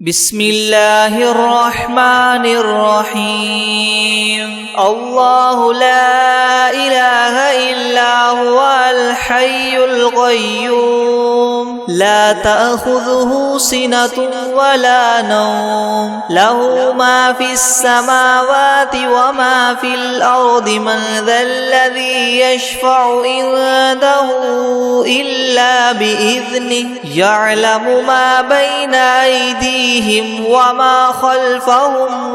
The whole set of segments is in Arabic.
بسم الله الرحمن الرحيم الله لا إله إلا هو الحي القيوم لا تأخذه سنة ولا نوم له ما في السماوات وما في الأرض من ذا الذي يشفع عنده إلا بإذنه يعلم ما بين أيديهم وما خلفهم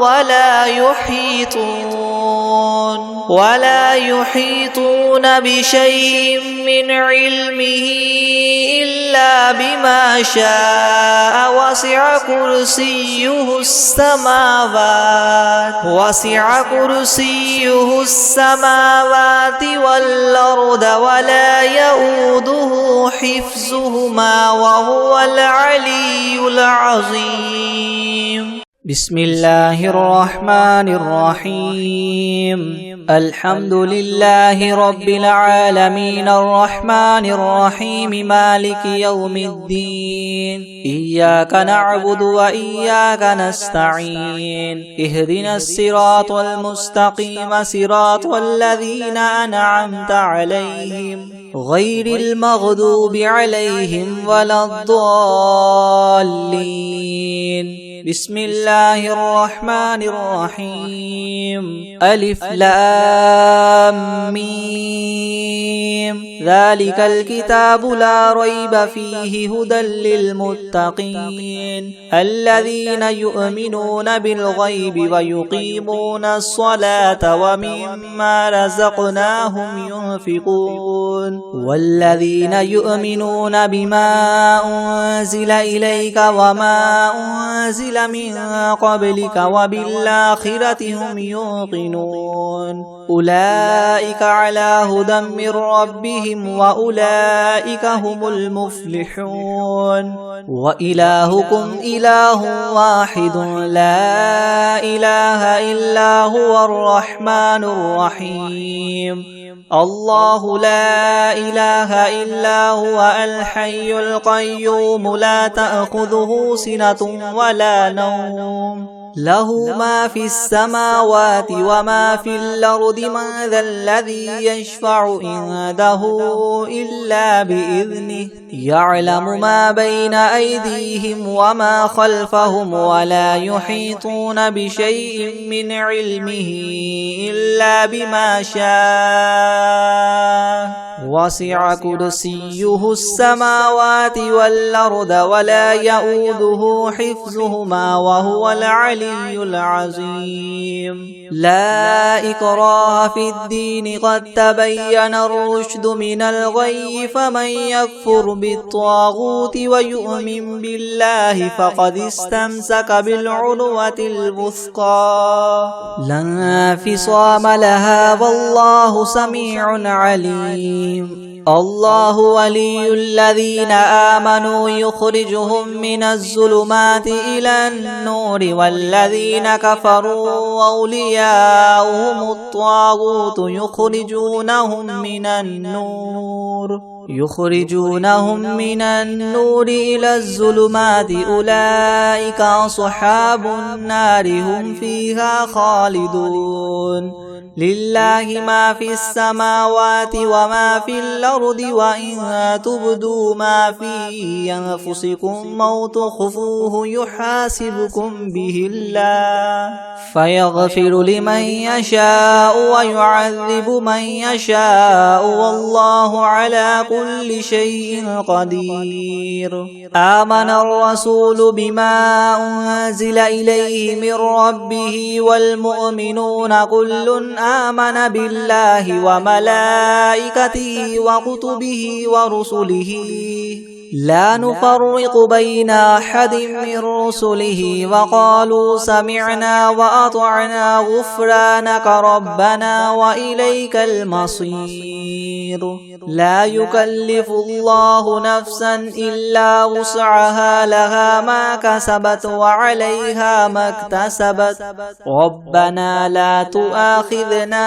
ولا يحيطون بشيء من علمه إلا بما شاء وسع كرسيه السماوات والأرض ولا يؤوده حفظهما وهو العلي العظيم. بسم الله الرحمن الرحيم الحمد لله رب العالمين الرحمن الرحيم مالك يوم الدين إياك نعبد وإياك نستعين اهدنا الصراط المستقيم صراط الذين أنعمت عليهم غير المغضوب عليهم ولا الضالين. بسم الله الرحمن الرحيم ألف لام ميم ذلك الكتاب لا ريب فيه هدى للمتقين الذين يؤمنون بالغيب ويقيمون الصلاة ومما رزقناهم ينفقون والذين يؤمنون بما أنزل إليك وما أنزل من قبلك وبالآخرة هم يوقنون أولئك على هدى من ربهم وأولئك هم المفلحون وإلهكم إله واحد لا إله إلا هو الرحمن الرحيم الله لا إله إلا هو الحي القيوم لا تأخذه سنة ولا نوم له ما في السماوات وما في الأرض من ذا الذي يشفع عنده إلا بإذنه يعلم ما بين أيديهم وما خلفهم ولا يحيطون بشيء من علمه إلا بما شاء وسع كرسيه السماوات والأرض ولا يؤوده حفظهما وهو العلي العظيم. لا إكراه في الدين قد تبين الرشد من الغي فمن يكفر بالطاغوت ويؤمن بالله فقد استمسك بالعروة الوثقى لا انفصام لها والله سميع عليم. الله ولي الذين آمنوا يخرجهم من الظلمات إلى النور والذين كفروا أولياؤهم الطاغوت يخرجونهم من النور إلى الظلمات أولئك أصحاب النار هم فيها خالدون. لله ما في السماوات وما في الأرض وإن تبدوا ما في أنفسكم أو تخفوه يحاسبكم به الله فيغفر لمن يشاء ويعذب من يشاء والله على كل شيء قدير. آمن الرسول بما أنزل إليه من ربه والمؤمنون كل آمن بالله وملائكته وكتبه ورسله لا نفرق بين أحد من رسله وقالوا سمعنا وأطعنا غفرانك ربنا وإليك المصير. لا يكلف الله نفسا إلا وسعها لها ما كسبت وعليها ما اكتسبت ربنا لا تؤاخذنا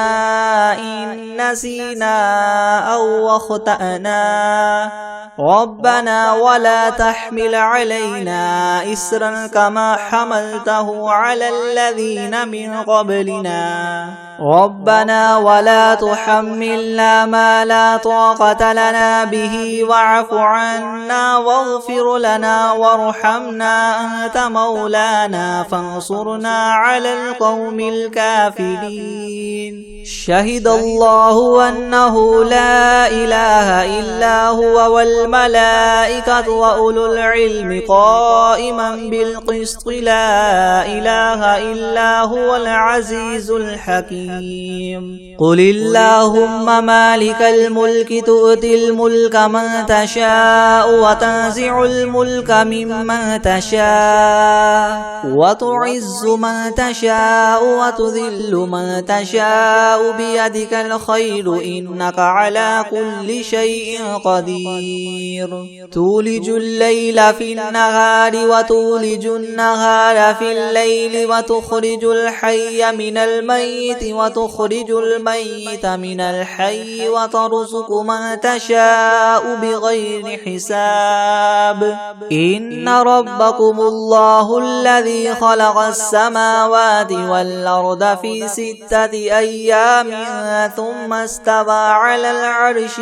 إن نسينا أو أخطأنا ربنا ربنا ولا تحمل علينا إسرا كما حملته على الذين من قبلنا ربنا ولا تحملنا ما لا طاقة لنا به واعف عنا واغفر لنا وارحمنا أنت مولانا فانصرنا على القوم الكافرين شهد الله أنه لا إله إلا هو والملائكة وأولو العلم قائما بالقسط لا إله إلا هو العزيز الحكيم قل اللهم مالك الملك تؤتي الملك من تشاء وتنزع الملك ممن تشاء وتعز من تشاء وتذل من تشاء بيدك الخير إنك على كل شيء قدير تولج الليل في النهار وتولج النهار في الليل وتخرج الحي من الميت وتخرج الميت من الحي وترزق من تشاء بغير حساب إن ربكم الله الذي خلق السماوات والأرض في 6 أيام ثم استوى على العرش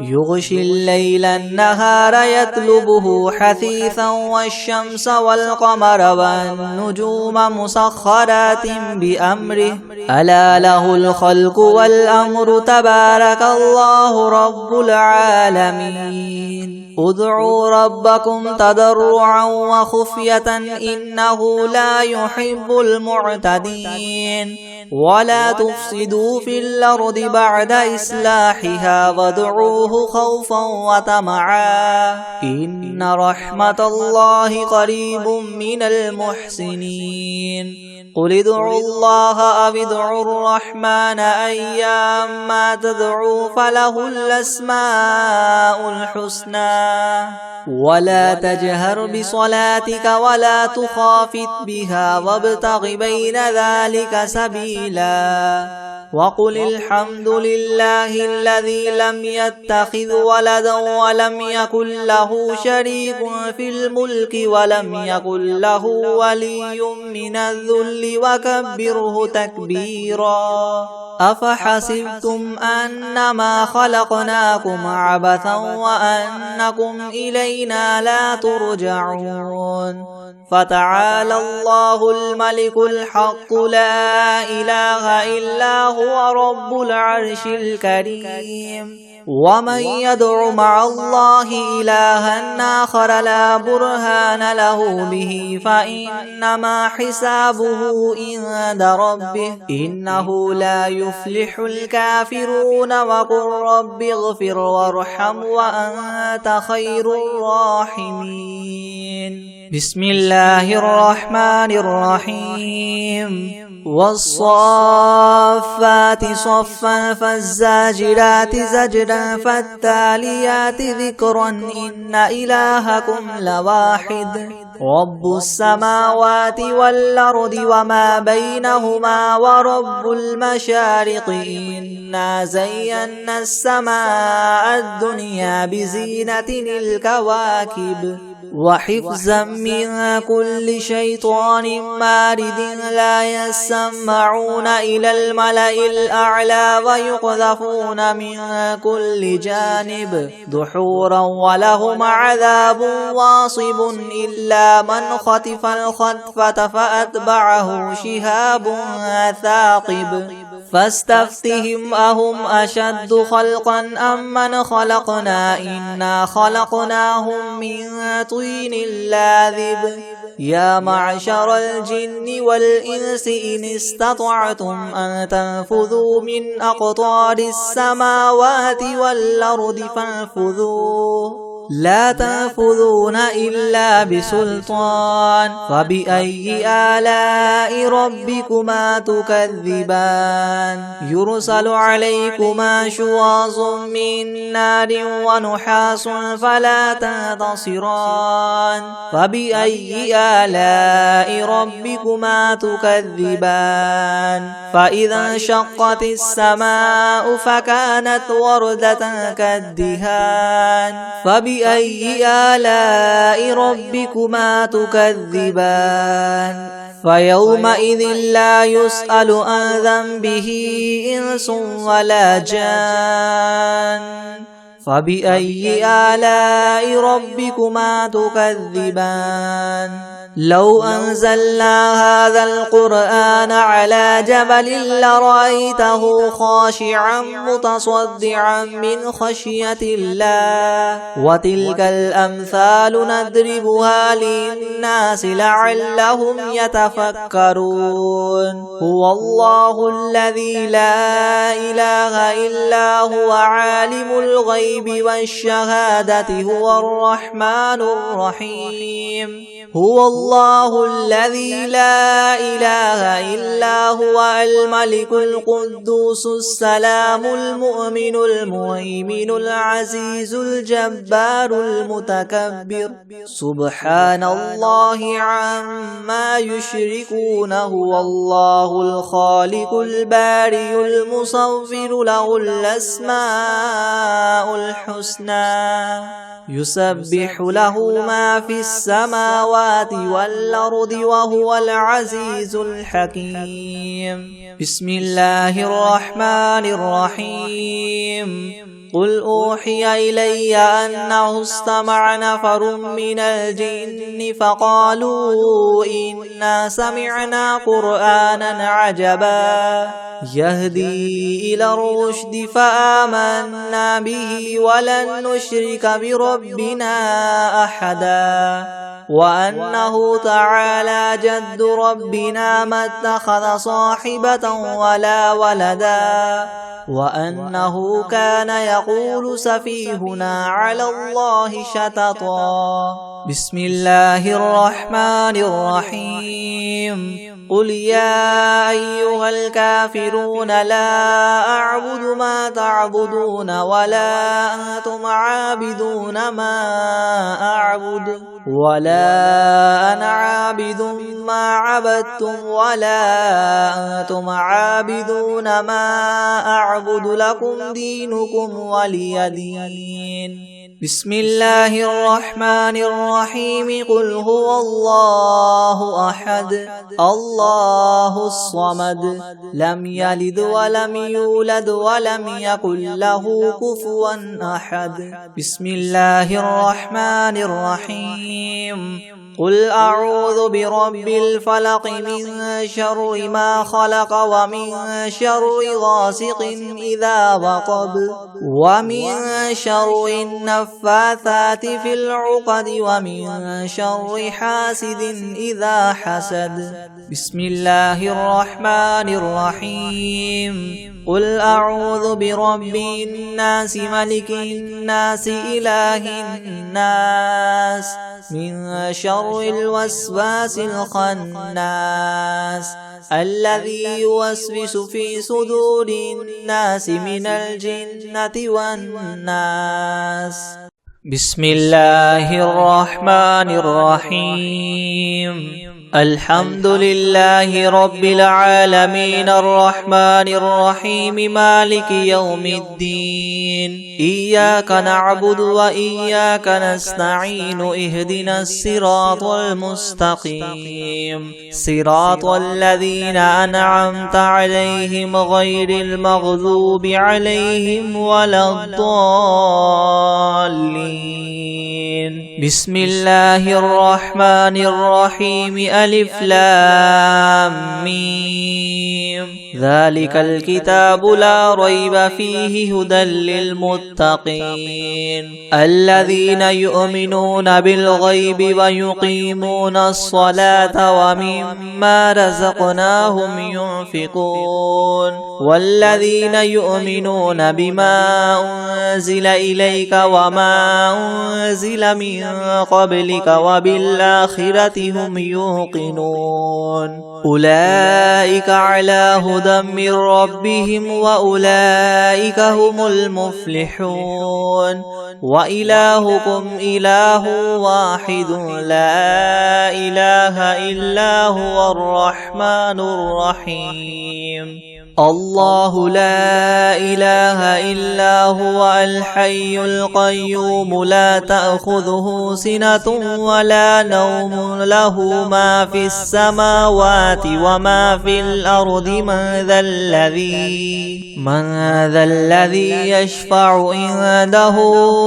يغشي الليل النهار يطلبه حثيثا والشمس والقمر والنجوم مسخرات بأمره ألا له الخلق والأمر تبارك الله رب العالمين ادعوا ربكم تضرعا وخفية إنه لا يحب المعتدين ولا تفسدوا في الأرض بعد إصلاحها وادعوه خوفا وطمعا إن رحمة الله قريب من المحسنين قل ادعوا الله أو ادعوا الرحمن أيما تدعوا فله الأسماء الحسنى ولا تجهر بصلاتك ولا تخافت بها وابتغ بين ذلك سبيلا وقل الحمد لله الذي لم يتخذ ولدا ولم يكن له شريك في الملك ولم يكن له ولي من الذل وكبره تكبيرا أفحسبتم أنما خلقناكم عبثا وأنكم إلينا لا ترجعون فتعالى الله الملك الحق لا إله إلا هو رب العرش الكريم ومن يدع مع الله إلها آخر لا برهان له به فإنما حسابه عند ربه إنه لا يفلح الكافرون وقل رب اغفر وارحم وأنت خير الراحمين بسم الله الرحمن الرحيم والصافات صفا فالزاجرات زجرا فالتاليات ذكرا إن إلهكم لواحد رب السماوات والأرض وما بينهما ورب المشارق إنا زينا السماء الدنيا بزينة الكواكب وحفظا من كل شيطان مارد لا يسمعون إلى الملأ الأعلى ويقذفون من كل جانب دحورا ولهم عذاب واصب إلا من خطف الخطفة فأتبعه شهاب ثاقب فاستفتهم أهم أشد خلقا أم من خلقنا إنا خلقناهم من طين لاذب يا معشر الجن والإنس إن استطعتم أن تنفذوا من أقطار السماوات والأرض فانفذوا لا تنفذون إلا بسلطان فبأي آلاء ربكما تكذبان يرسل عليكما شواظ من نار ونحاس فلا تنتصران فبأي آلاء ربكما تكذبان فإذا انشقت السماء فكانت وردة كالدهان فبأي آلاء ربكما تكذبان فيومئذ لا يسأل عن ذنبه إنس ولا جان فبأي آلاء ربكما تكذبان لو أنزلنا هذا القرآن على جبل لرأيته خاشعا متصدعا من خشية الله وتلك الأمثال نضربها للناس لعلهم يتفكرون هو الله الذي لا إله إلا هو عالم الغيب والشهادة هو الرحمن الرحيم هو الله الذي لا إله إلا هو الملك القدوس السلام المؤمن المهيمن العزيز الجبار المتكبر سبحان الله عما يشركون هو الله الخالق البارئ المصور له الأسماء الحسنى يسبح له ما في السماوات والأرض وهو العزيز الحكيم بسم الله الرحمن الرحيم قل أوحي إلي أنه استمع نفر من الجن فقالوا إنا سمعنا قرآنا عجبا يهدي إلى الرشد فآمنا به ولن نشرك بربنا أحدا وأنه تعالى جد ربنا ما اتخذ صاحبة ولا ولدا وأنه كان يقول سفيهنا على الله شططا بسم الله الرحمن الرحيم قل يا أيها الكافرون لا أعبد ما تعبدون ولا أنتم عابدون ما أعبد ولا أنا عابد ما عبدتم ولا أنتم عابدون ما أعبد لكم دينكم ولي دين بسم الله الرحمن الرحيم قل هو الله أحد الله الصمد لم يلد ولم يولد ولم يكن له كفوا أحد بسم الله الرحمن الرحيم قل أعوذ برب الفلق من شر ما خلق ومن شر غاسق إذا وقب ومن شر النفاثات في العقد ومن شر حاسد إذا حسد بسم الله الرحمن الرحيم قل أعوذ برب الناس ملك الناس إله الناس من شر الوسواس الخناس الذي يوسوس في صدور الناس من الجنة والناس بسم الله الرحمن الرحيم الحمد لله رب العالمين الرحمن الرحيم مالك يوم الدين إياك نعبد وإياك نستعين اهدنا الصراط المستقيم صراط الذين أنعمت عليهم غير المغضوب عليهم ولا الضالين بسم الله الرحمن الرحيم ألف لام ميم ذلك الكتاب لا ريب فيه هدى للمتقين الذين يؤمنون بالغيب ويقيمون الصلاة ومما رزقناهم ينفقون والذين يؤمنون بما أنزل إليك وما أنزل من قبلك وبالآخرة هم يوقنون أولئك على هدى من ربهم وأولئك هم المفلحون وإلهكم إله واحد لا إله إلا هو الرحمن الرحيم الله لا إله إلا هو الحي القيوم لا تأخذه سنة ولا نوم له ما في السماوات وما في الأرض من ذا الذي يشفع عنده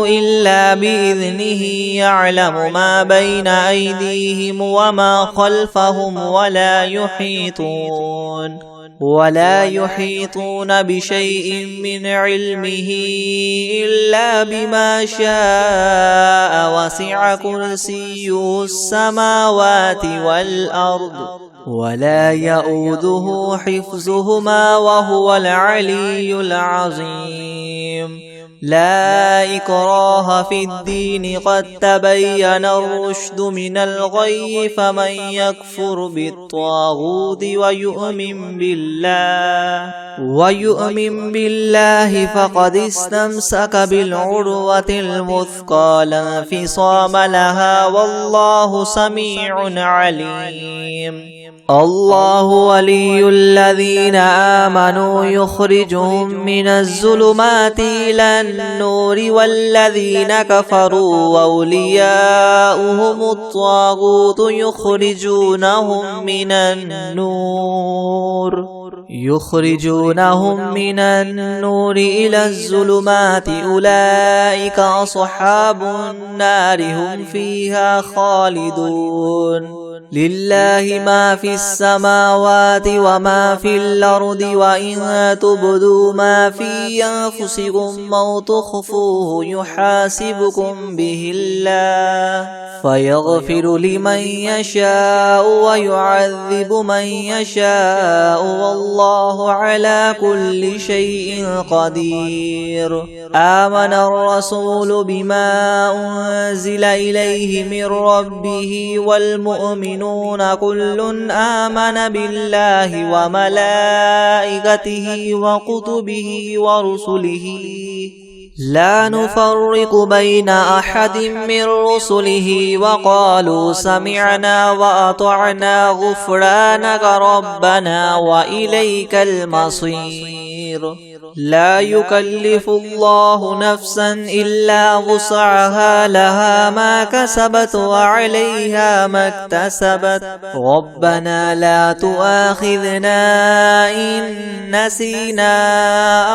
إلا بإذنه يعلم ما بين أيديهم وما خلفهم ولا يحيطون بشيء من علمه إلا بما شاء وسع كرسيه السماوات والأرض ولا يؤوده حفظهما وهو العلي العظيم لا إكراه في الدين قد تبين الرشد من الغي فمن يكفر بالطاغوت ويؤمن بالله فقد استمسك بالعروة الوثقى لا انفصام لها والله سميع عليم الله ولي الذين آمنوا يخرجهم من الظلمات إلى النور والذين كفروا وأولياؤهم الطاغوت يخرجونهم من النور إلى الظلمات أولئك أصحاب النار هم فيها خالدون لله ما في السماوات وما في الأرض وإن تبدوا ما في أنفسكم أو تخفوه يحاسبكم به الله فيغفر لمن يشاء ويعذب من يشاء والله على كل شيء قدير آمن الرسول بما أنزل إليه من ربه والمؤمنون كل آمن بالله وملائكته وكتبه ورسله لا نفرق بين أحد من رسله وقالوا سمعنا وأطعنا غفرانك ربنا وإليك المصير لا يكلف الله نفسا إلا وسعها لها ما كسبت وعليها ما اكتسبت ربنا لا تؤاخذنا إن نسينا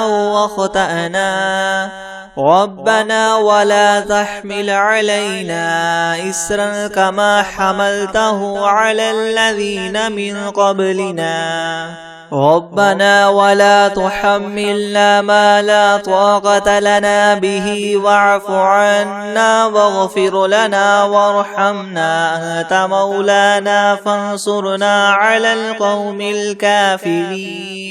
أو أخطأنا ربنا ولا تحمل علينا إسرا كما حملته على الذين من قبلنا ربنا ولا تحملنا ما لا طاقة لنا به واعف عنا واغفر لنا وارحمنا أنت مولانا فانصرنا على القوم الكافرين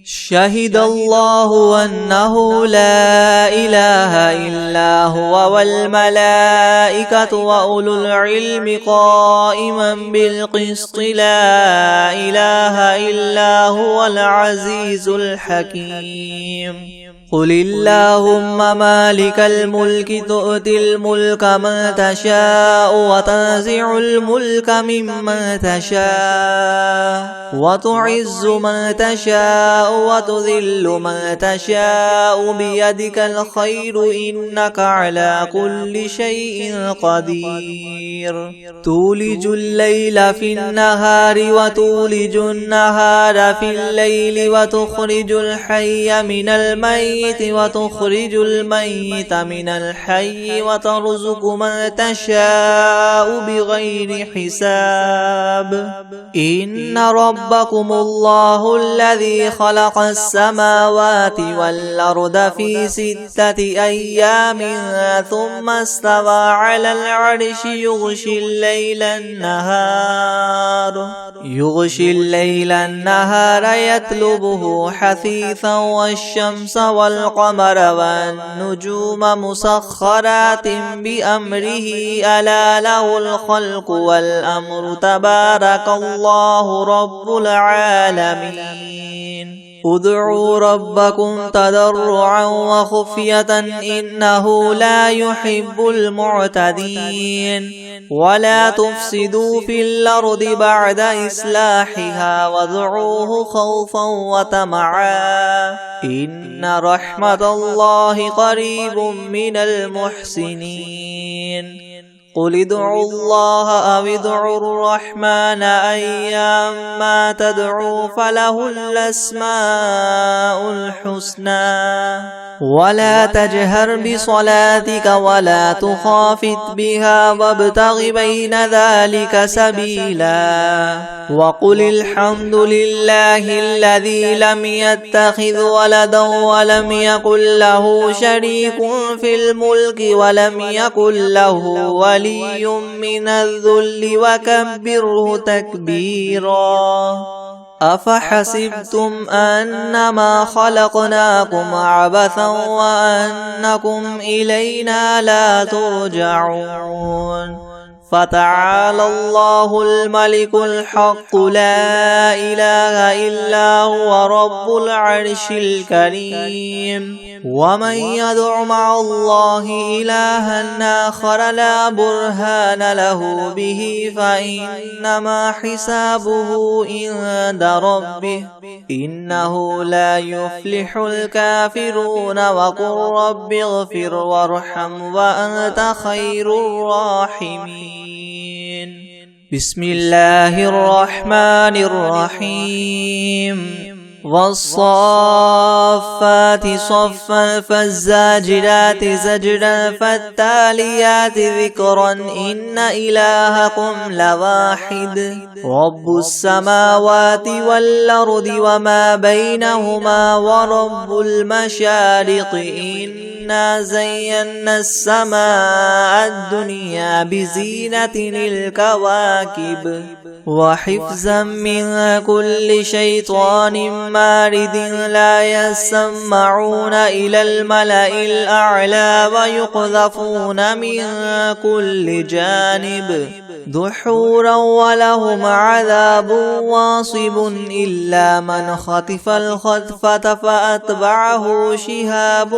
شهد الله أنه لا إله إلا هو والملائكة وأولو العلم قائما بالقسط لا إله إلا هو العزيز الحكيم قل اللهم مالك الملك تؤتي الملك من تشاء وتنزع الملك ممن تشاء وتعز من تشاء وتذل من تشاء بيدك الخير إنك على كل شيء قدير تولج الليل في النهار وتولج النهار في الليل وتخرج الحي من الميت الميت وتخرج الميت من الحي وترزق من تشاء بغير حساب إن ربكم الله الذي خلق السماوات والأرض في 6 أيام ثم استوى على العرش يغشي الليل النهار يطلبه حثيثا والشمس والقمر والنجوم مسخرات بأمره ألا له الخلق والأمر تبارك الله رب العالمين ادعوا ربكم تضرعا وخفية إنه لا يحب المعتدين ولا تفسدوا في الأرض بعد إصلاحها وادعوه خوفا وطمعا إن رحمة الله قريب من المحسنين قل ادعوا الله أو ادعوا الرحمن أيما تدعوا فله الأسماء الحسنى ولا تجهر بصلاتك ولا تخافت بها وابتغ بين ذلك سبيلا وقل الحمد لله الذي لم يتخذ ولدا ولم يكن له شريك في الملك ولم يكن له ولي من الذل وكبره تكبيرا أفحسبتم أنما خلقناكم عبثا وأنكم إلينا لا ترجعون فتعالى الله الملك الحق لا إله إلا هو رب العرش الكريم ومن يدع مع الله إلها آخر لا برهان له به فإنما حسابه عند ربه إنه لا يفلح الكافرون وقل رب اغفر وارحم وأنت خير الراحمين بسم الله الرحمن الرحيم والصافات صفا فالزاجرات زجرا فالتاليات ذكرا إن إلهكم لواحد رب السماوات والأرض وما بينهما ورب المشارق إنا زينا السماء الدنيا بزينة الكواكب وحفظا من كل شيطان مارد لا يسمعون إلى الملأ الأعلى ويقذفون من كل جانب دحورا ولهم عذاب واصب إلا من خطف الخطفة فأتبعه شهاب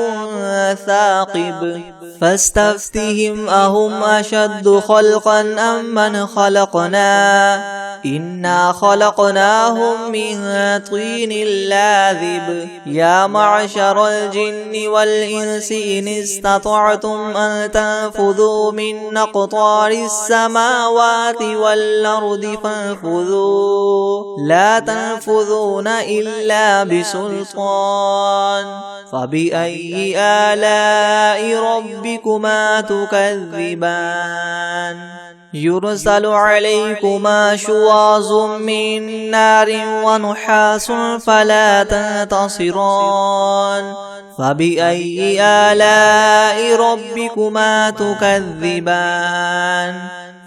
ثاقب فاستفتهم أهم أشد خلقا أم من خلقنا إنا خلقناهم من طين لاذب يا معشر الجن والإنس إن استطعتم أن تنفذوا من أقطار السماوات والأرض فانفذوا لا تنفذون إلا بسلطان فبأي آلاء ربكما تكذبان يرسل عليكما شواظ من نار ونحاس فلا تنتصران فبأي آلاء ربكما تكذبان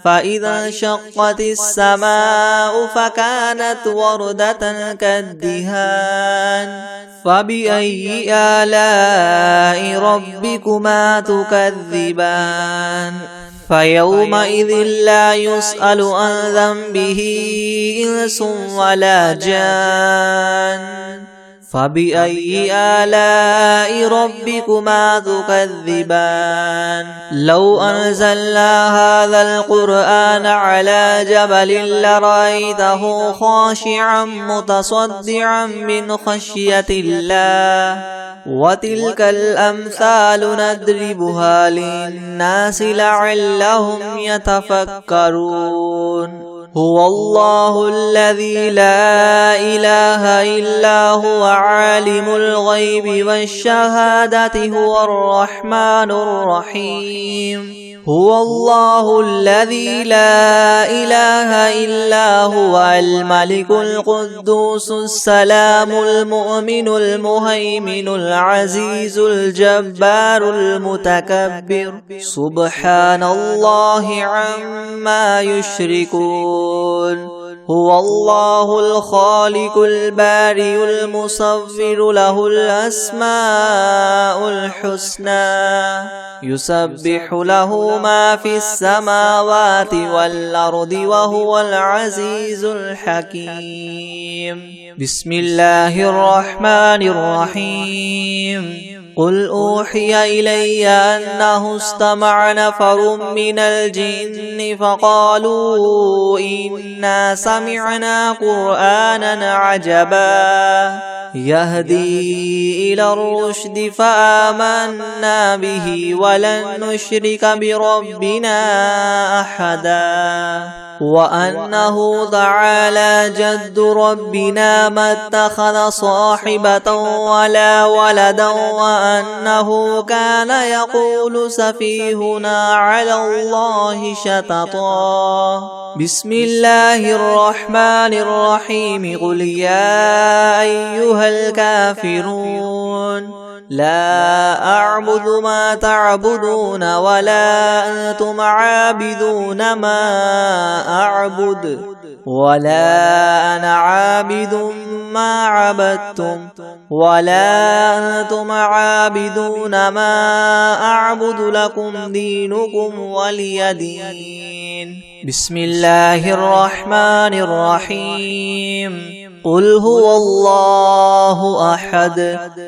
فإذا انشقت السماء فكانت وردة كالدهان فبأي آلاء ربكما تكذبان فيومئذ لا يسأل عن ذنبه إنس ولا جان فبأي آلاء ربكما تكذبان لو أنزلنا هذا القرآن على جبل لرأيته خاشعا متصدعا من خشية الله وتلك الأمثال نضربها للناس لعلهم يتفكرون هو الله الذي لا إله إلا هو عالم الغيب والشهادة هو الرحمن الرحيم هو الله الذي لا إله إلا هو الملك القدوس السلام المؤمن المهيمن العزيز الجبار المتكبر سبحان الله عما يشركون هو الله الخالق البارئ المصور له الأسماء الحسنى يسبح له ما في السماوات والأرض وهو العزيز الحكيم بسم الله الرحمن الرحيم قل أوحي إلي أنه استمع نفر من الجن فقالوا إنا سمعنا قرآنا عجبا يهدي إلى الرشد فآمنا به ولن نشرك بربنا أحدا وأنه تعالى جد ربنا ما اتخذ صاحبة ولا ولدا وأنه كان يقول سفيهنا على الله شططا بسم الله الرحمن الرحيم قل يا أيها الكافرون لا أعبد ما تعبدون ولا أنتم عابدون ما أعبد ولا أنا عابد ما عبدتم ولا أنتم عابدون ما أعبد لكم دينكم ولي دين بسم الله الرحمن الرحيم قل هو الله أحد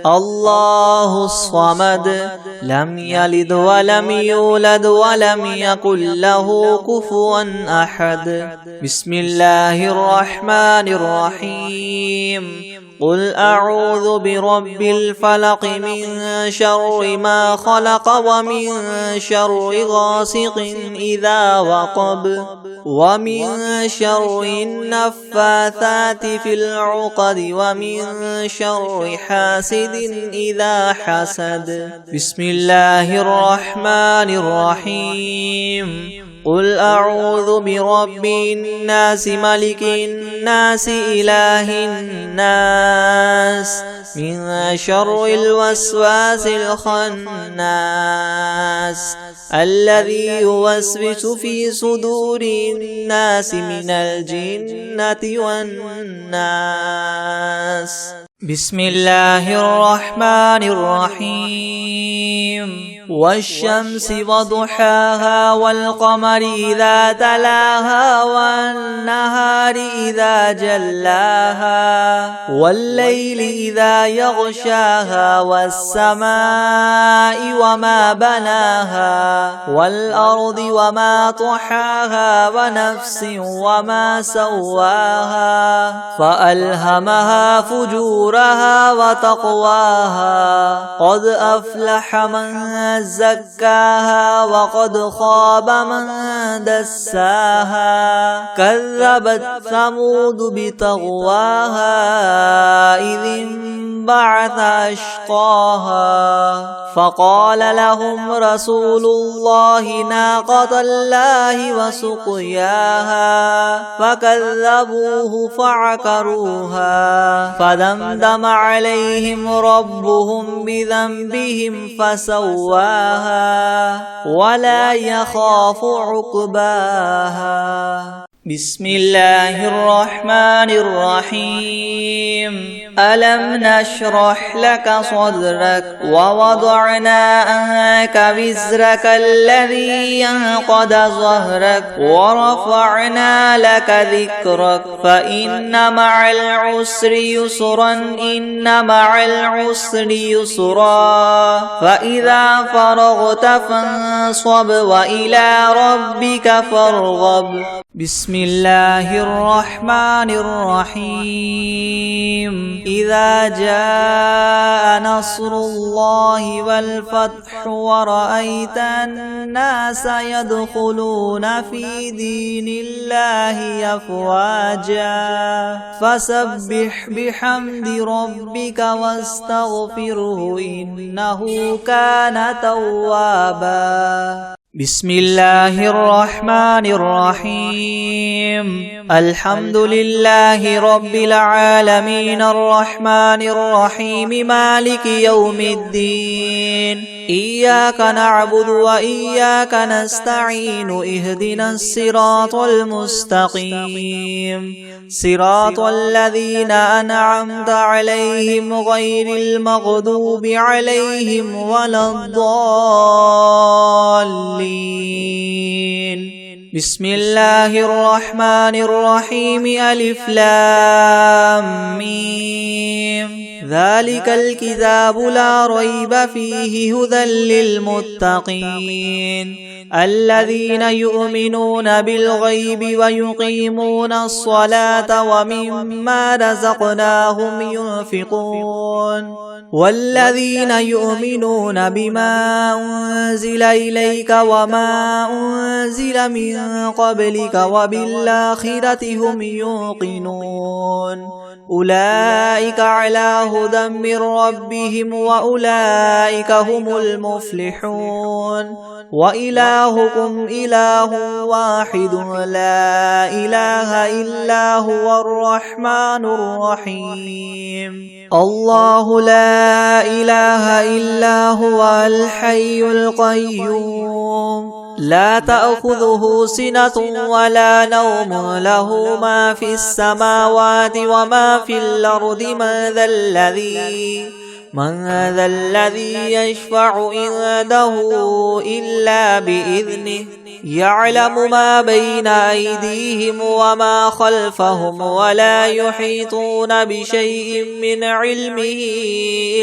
الله الصمد لم يلد ولم يولد ولم يكن له كفوا أحد بسم الله الرحمن الرحيم قل أعوذ برب الفلق من شر ما خلق ومن شر غاسق إذا وقب ومن شر النفاثات في العقد ومن شر حاسد إذا حسد بسم الله الرحمن الرحيم قل أعوذ برب الناس ملك الناس إله الناس من شر الوسواس الخناس الذي يوسوس في صدور الناس من الجنة والناس بسم الله الرحمن الرحيم والشمس وضحاها والقمر إذا تلاها والنهار إذا جلاها والليل إذا يغشاها والسماء وما بناها والأرض وما طحاها ونفس وما سواها فألهمها فجورها وتقواها قد أفلح من زكاها وقد خاب من دساها كذبت ثمود بطغواها إذ انبعث أشقاها فقال لهم رسول الله ناقة الله وسقياها فكذبوه فعقروها فدمدم عليهم ربهم بذنبهم فسواها ولا يخاف عقباها بسم الله الرحمن الرحيم ألم نشرح لك صدرك ووضعنا عنك وزرك الذي ينقض ظهرك ورفعنا لك ذكرك فإن مع العسر يسرا إن مع العسر يسرا فإذا فرغت فانصب وإلى ربك فارغب بسم الله الرحمن الرحيم إذا جاء نصر الله والفتح ورأيت الناس يدخلون في دين الله أفواجا فسبح بحمد ربك واستغفره إنه كان توابا بسم الله الرحمن الرحيم الحمد لله رب العالمين الرحمن الرحيم مالك يوم الدين إياك نعبد وإياك نستعين اهدنا الصراط المستقيم صراط الذين أنعمت عليهم غير المغضوب عليهم ولا الضالين بسم الله الرحمن الرحيم ألف لام ميم ذلك الكتاب لا ريب فيه هدى للمتقين الذين يؤمنون بالغيب ويقيمون الصلاة ومما رزقناهم ينفقون والذين يؤمنون بما أنزل إليك وما أنزل من قبلك وبالآخرة هم يوقنون أولئك على هدى من ربهم وأولئك هم المفلحون وإلهكم إله واحد لا إله إلا هو الرحمن الرحيم الله لا إله إلا هو الحي القيوم لا تأخذه سنة ولا نوم له ما في السماوات وما في الأرض من ذا الذي يشفع عنده إلا بإذنه يعلم ما بين أيديهم وما خلفهم ولا يحيطون بشيء من علمه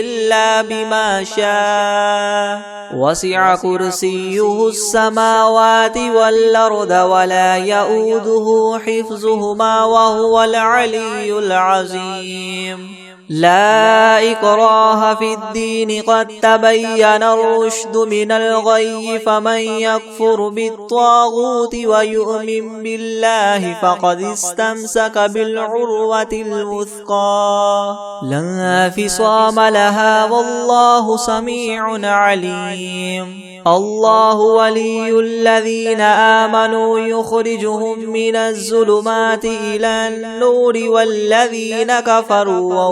إلا بما شاء وسع كرسيه السماوات والأرض ولا يؤوده حفظهما وهو العلي العظيم لا إكراه في الدين قد تبين الرشد من الغي فمن يكفر بالطاغوت ويؤمن بالله فقد استمسك بالعروة الوثقى لا انفصام لها والله سميع عليم الله ولي الذين آمنوا يخرجهم من الظلمات إلى النور والذين كفروا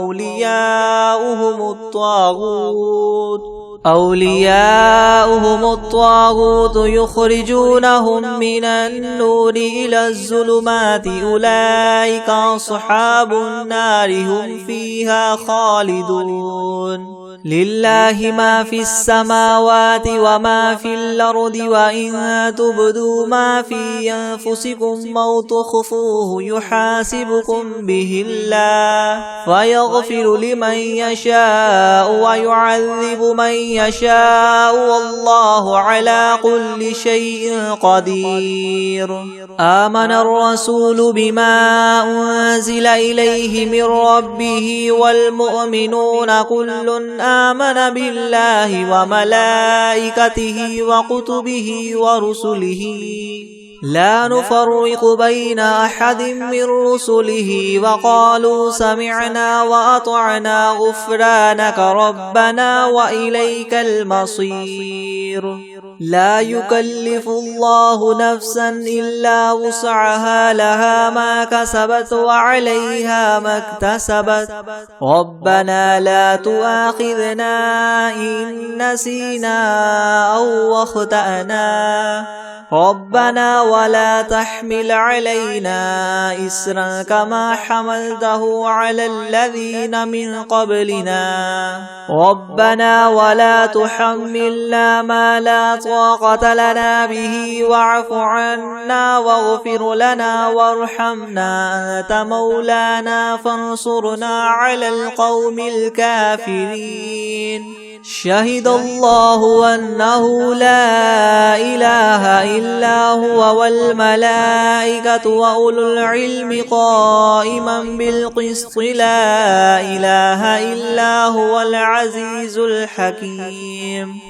أولياؤهم الطاغوت يخرجونهم من النور إلى الظلمات أولئك أصحاب النار هم فيها خالدون لله ما في السماوات وما في الأرض وإن تبدوا ما في أنفسكم أو تخفوه يحاسبكم به الله فيغفر لمن يشاء ويعذب من يشاء والله على كل شيء قدير آمن الرسول بما أنزل إليه من ربه والمؤمنون كل آمن بالله وملائكته وكتبه ورسله لا نفرق بين أحد من رسله وقالوا سمعنا وأطعنا غفرانك ربنا وإليك المصير لا يكلف الله نفسا إلا وسعها لها ما كسبت وعليها ما اكتسبت ربنا لا تؤاخذنا إن نسينا أو أخطأنا ربنا ولا تحمل علينا إسرا كما حملته على الذين من قبلنا ربنا ولا تحملنا ما لا طاقة لنا به واعف عنا واغفر لنا وارحمنا أنت مولانا فانصرنا على القوم الكافرين شهد الله أنه لا إله إلا هو والملائكة وأولو العلم قائما بالقسط لا إله إلا هو العزيز الحكيم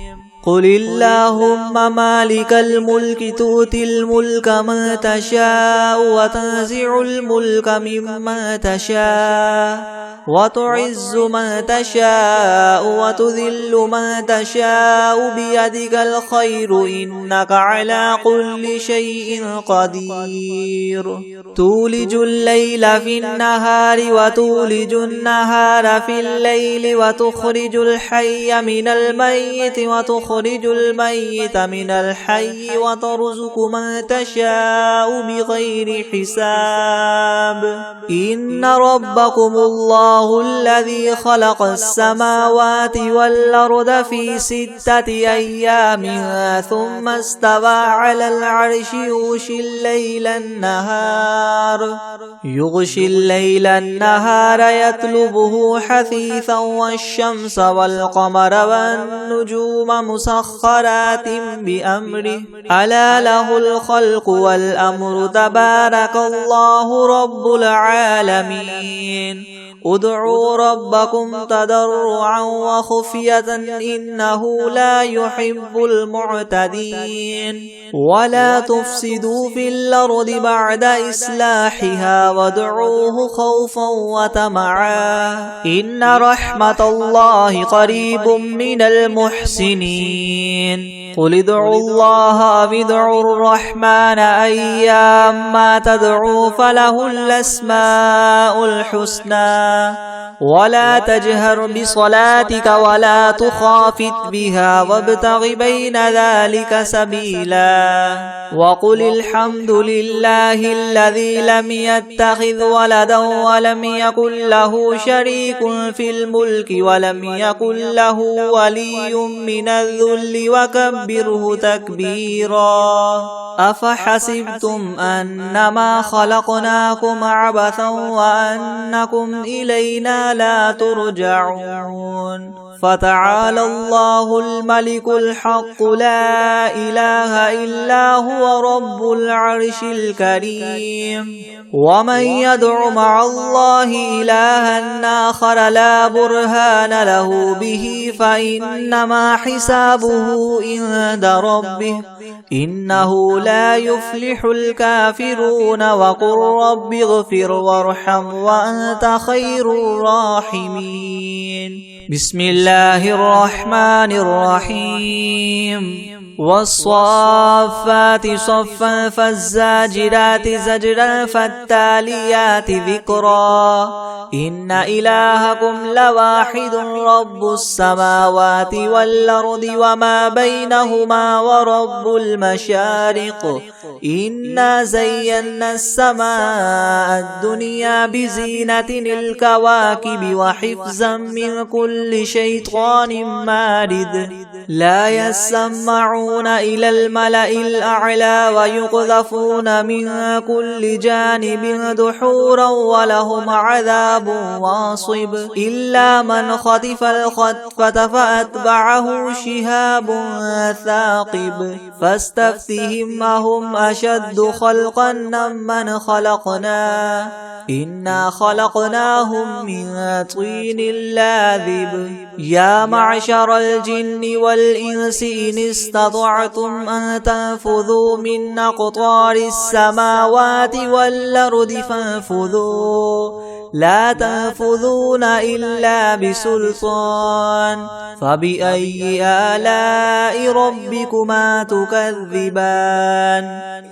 قل اللهم مالك الملك تؤتي الملك من تشاء وتنزع الملك ممن تشاء وتعز من تشاء وتذل من تشاء بيدك الخير إنك على كل شيء قدير تولج الليل في النهار وتولج النهار في الليل وتخرج الحي من الميت وتخرج الميت من الحي وترزق من تشاء بغير حساب إن ربكم الله الذي خلق السماوات والأرض في 6 أيام ثم استوى على العرش يغشي الليل النهار يطلبه حثيثا والشمس والقمر والنجوم مسخرات بأمره ألا له الخلق والأمر تبارك الله رب العالمين ادعوا ربكم تضرعا وخفية إنه لا يحب المعتدين ولا تفسدوا في الأرض بعد إصلاحها وادعوه خوفا وطمعا إن رحمة الله قريب من المحسنين قل ادعوا الله أو ادعوا الرحمن أيما تدعوا فله الأسماء الحسنى ولا تجهر بصلاتك ولا تخافت بها وابتغ بين ذلك سبيلا وقل الحمد لله الذي لم يتخذ ولدا ولم يكن له شريك في الملك ولم يكن له ولي من الذل وكبره تكبيرا أفحسبتم أنما خلقناكم عبثا وأنكم إلينا لا ترجعون فتعالى الله الملك الحق لا إله إلا هو رب العرش الكريم ومن يدع مع الله إلها آخر لا برهان له به فإنما حسابه عند ربه إنه لا يفلح الكافرون وقل رب اغفر وارحم وأنت خير الراحمين بسم الله الرحمن الرحيم والصافات صفا فالزاجرات زجرا فالتاليات ذكرا إن إلهكم لواحد رب السماوات والأرض وما بينهما ورب المشارق إنا زينا السماء الدنيا بزينة الكواكب وحفظا من كل شيطان مارد لا يسمعون إلى الملأ الأعلى ويقذفون من كل جانب دحورا ولهم عذاب واصب إلا من خطف الخطفة فأتبعه شهاب ثاقب فاستفتهم أهم أشد خلقا ممن خلقنا إنا خلقناهم من طين لاذب يا معشر الجن والإنس إن استطعتم أن تنفذوا من أقطار السماوات والأرض فانفذوا لا تنفذون إلا بسلطان فبأي آلاء ربكما تكذبان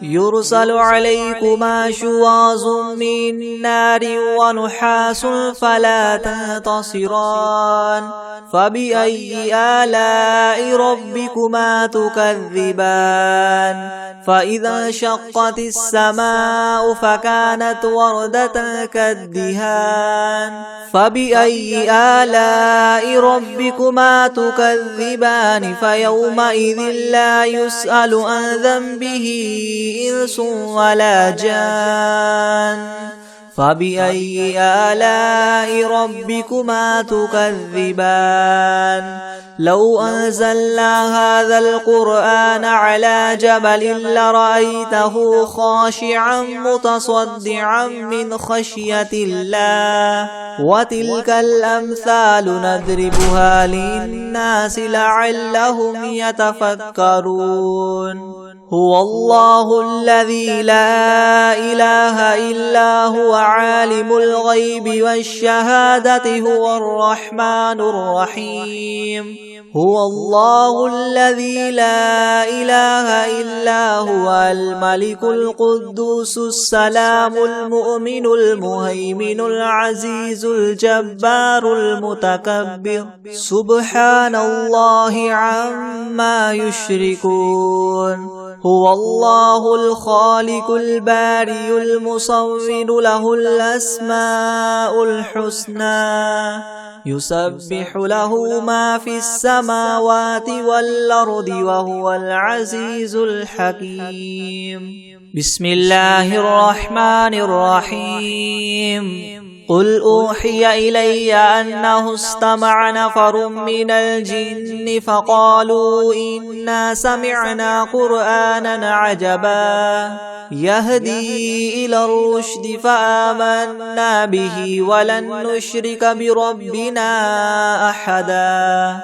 يرسل عليكما شواظ من نار ونحاس فلا تنتصران فبأي آلاء ربكما تكذبان فإذا انشقت السماء فكانت وردة كالدهان فبأي آلاء ربكما تكذبان فيومئذ لا يسأل عن ذنبه إنس ولا جان فبأي آلاء ربكما تكذبان لو أنزلنا هذا القرآن على جبل لرأيته خاشعا متصدعا من خشية الله وتلك الأمثال نضربها للناس لعلهم يتفكرون هو الله الذي لا إله إلا هو عالم الغيب والشهادة هو الرحمن الرحيم هو الله الذي لا إله إلا هو الملك القدوس السلام المؤمن المهيمن العزيز الجبار المتكبر سبحان الله عما يشركون هو الله الخالق البارئ المصور له الأسماء الحسنى يسبح له ما في السماوات والأرض وهو العزيز الحكيم بسم الله الرحمن الرحيم قل أوحي إلي أنه استمع نفر من الجن فقالوا إنا سمعنا قرآنا عجبا يهدي إلى الرشد فآمنا به ولن نشرك بربنا أحدا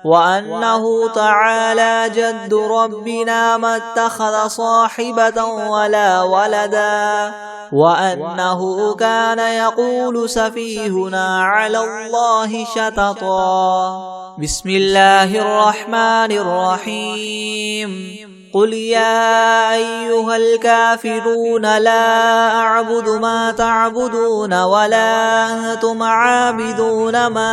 وأنه تعالى جد ربنا ما اتخذ صاحبة ولا ولدا وأنه كان يقول سفيهنا على الله شططا بسم الله الرحمن الرحيم قل يا أيها الكافرون لا أعبد ما تعبدون ولا أنتم عابدون ما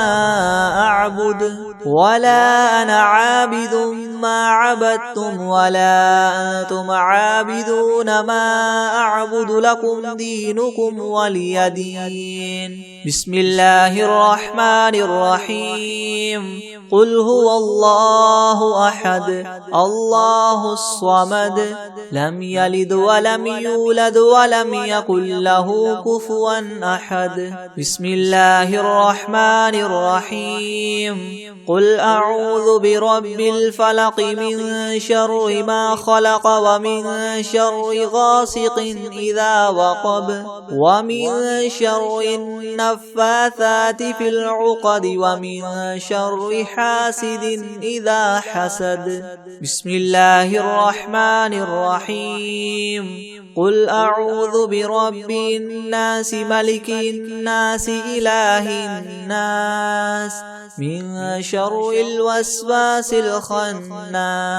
أعبد ولا أنا عابد ما عبدتم ولا أنتم عابدون ما أعبد لكم دينكم ولي دين بسم الله الرحمن الرحيم قل هو الله أحد الله الصمد لم يلد ولم يولد ولم يكن له كفوا أحد بسم الله الرحمن الرحيم قل أعوذ برب الفلق من شر ما خلق ومن شر غاسق إذا وقب ومن شر النفاثات في العقد ومن شر حاسد إذا حسد بسم الله الرحمن الرحيم قل أعوذ برب الناس ملك الناس إله الناس من شر الوسواس الخناس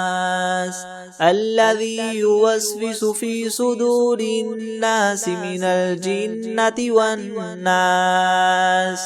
الذي يوسوس في صدور الناس من الجنة والناس